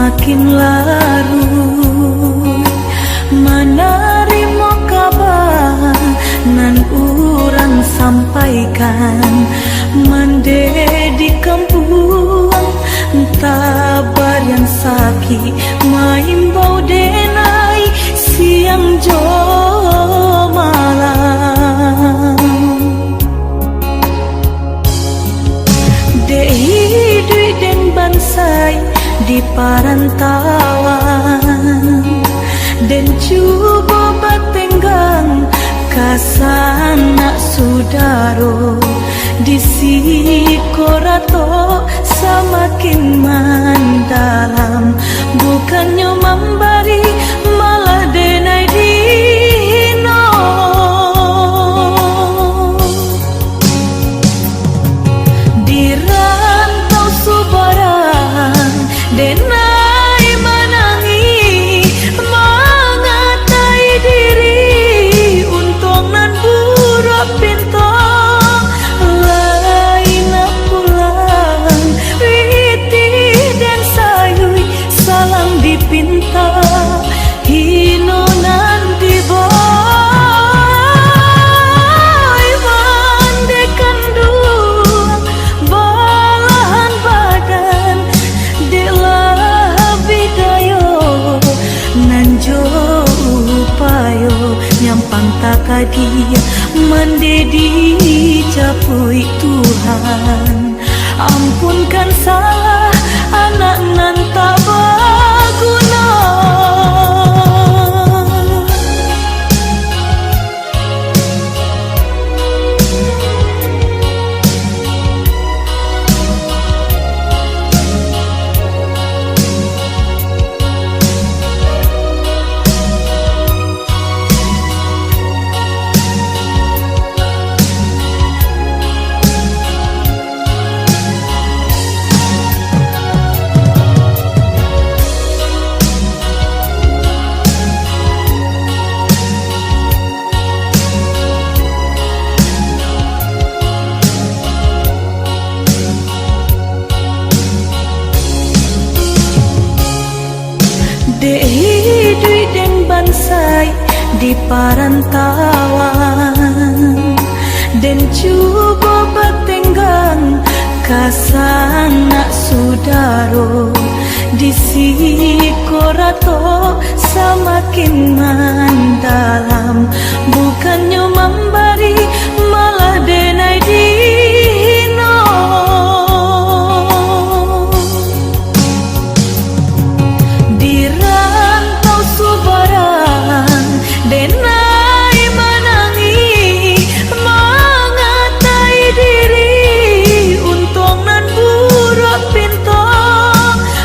semakin larut menerima kabar nan urang sampaikan mendedi kampung tabar yang sakit maimbau denai siang jo malam dehi dui den bansai di parantauan dan cuba batenggang kasana sudaro di sikorato semakin mendalam bukannya memberi malah denai dino di rantau subaran denai menangi mengatai diri untung nan buruk pintu lain pulang witi dan sayui salang dipinta hino nan diboy mandekan dua balahan badan nyampang takadi mendedi capui Tuhan ampunkan salah anak nan tak berguna dehi dui den bansai di parantauan dan cuba batenggang kasana sudaro di sikorato semakin mendalam bukannya memberi malah denai dino denai menangi mengatai diri untung nan buruk pintu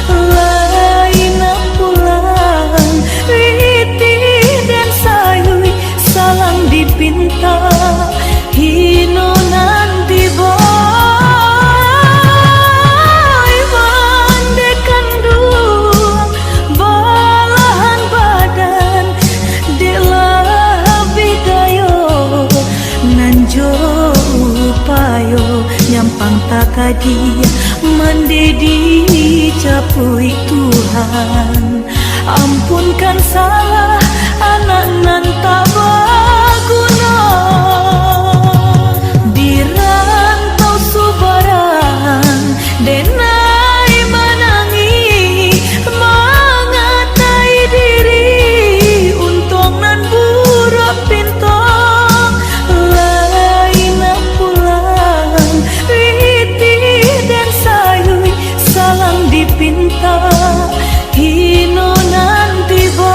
lain pulang witi dan sayui salang dipinta hino nan diboy mandekan dua balahan badan nyampang takadi mendedi capui Tuhan ampunkan salah anak nan tak berguna di rantau subaran denai menangi mengatai diri untung nan buruk pintu dipinta hino nan diboy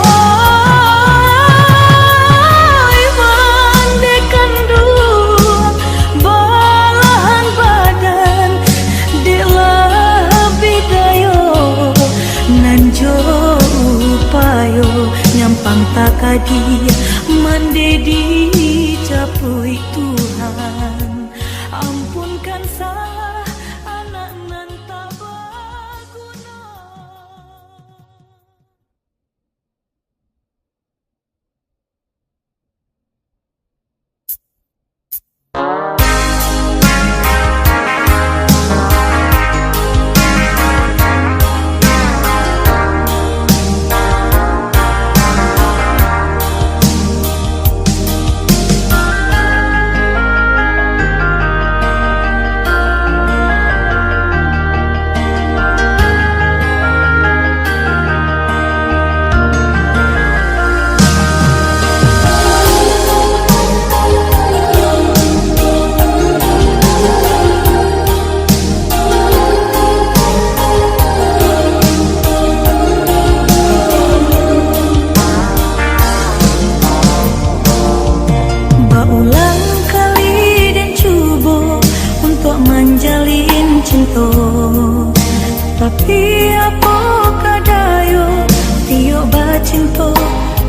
Tapi apa kadayo tiyo bacinto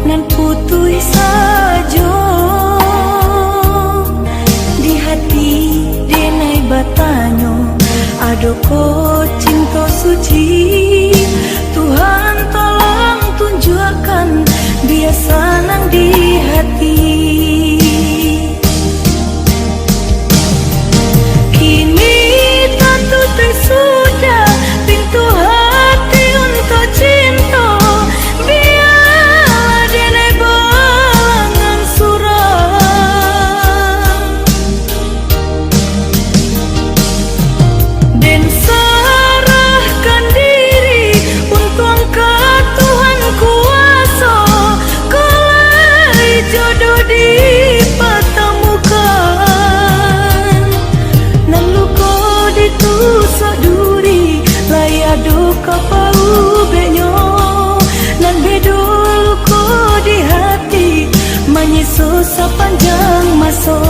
nan putui sajo di hati denai batanyo adoko cinta suci. Tuhan tolong tunjukkan dia senang di hati. Kini tentu tersudah pintu hati untuk cinta. Biarlah denai balangan suram dan serahkan diri untuk angkat Tuhan kuasa. Kelai jodoh dipertemukan nan luka ditusuk duri layado kapau benyo nan bedo luka di hati menyisu sepanjang masa.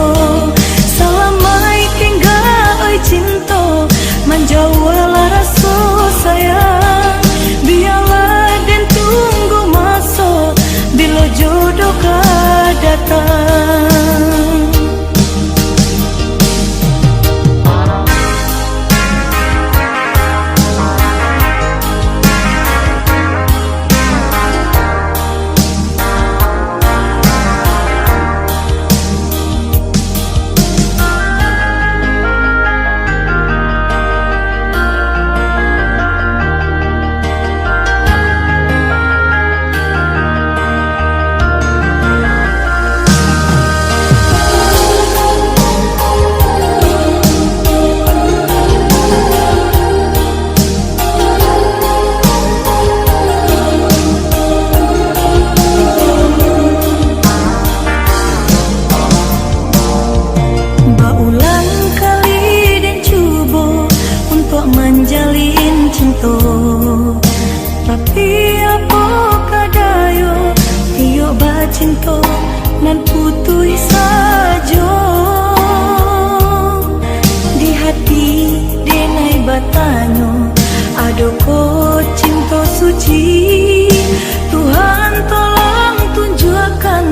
Selamai tinggal oi cinta menjauhlah rasa sayang. Biarlah dan tunggu masa bila jodoh kau datang. Berulang kali dan cuba untuk menjalin cinta. Tapi apa kadayo tiyo bacinta nan putui sajo di hati denai batanyo adoko cinta suci. Tuhan tolong tunjukkan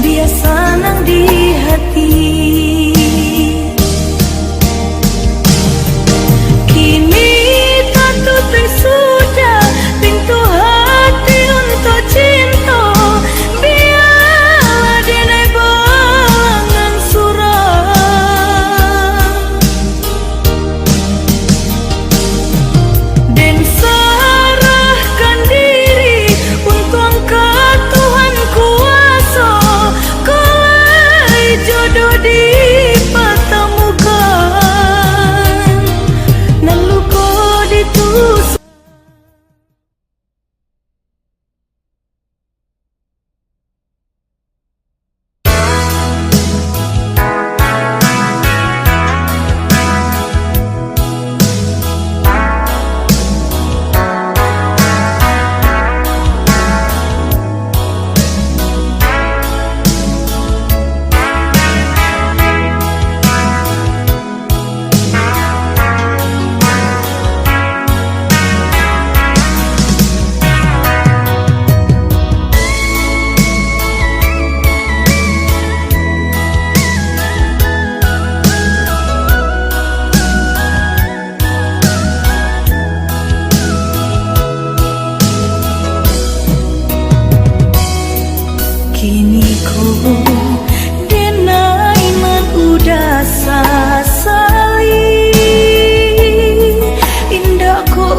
dia senang di hati. Kini tentu tersudah pintu hati untuk cinta. Biarlah denai balangan suram dan serahkan diri untuk angkat Tuhan kuasa. Kelai jodoh dipertemukan nan luka ditusuk. Kini ku denai man udah sasali. Indah ku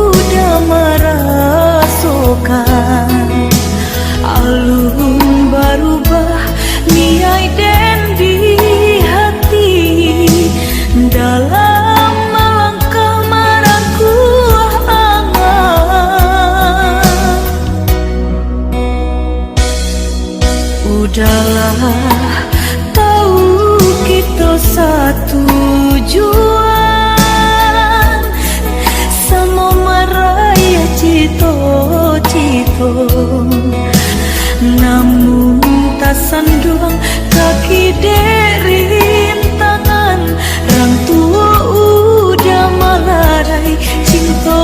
udah merasakan alun berubah niai dan di hati. Dalam melangkah marahku angan. Udahlah tahu kita satu tujuan sama meraya cita-cita. Namun tak sandung kaki dari rintangan. Rang tua udah malarai cinta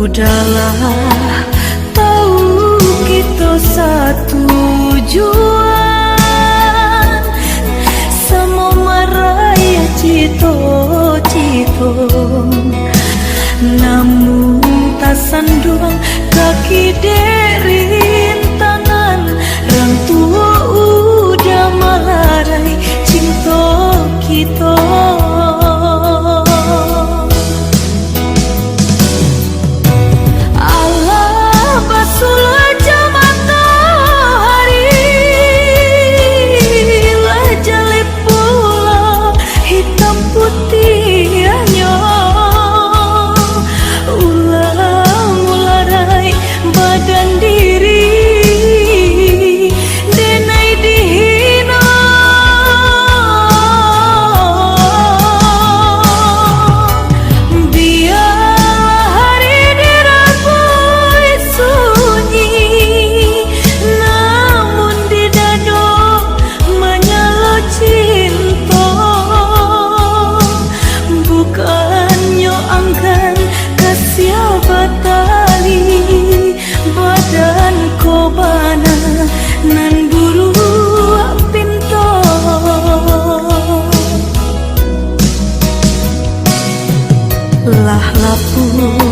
Udahlah, tahu kita satu tujuan, sama maraya cito-cito. Namun tak sanduang kaki derin tangan, orang tua udah malarai cinta kita. Nan buru pinto lah lapur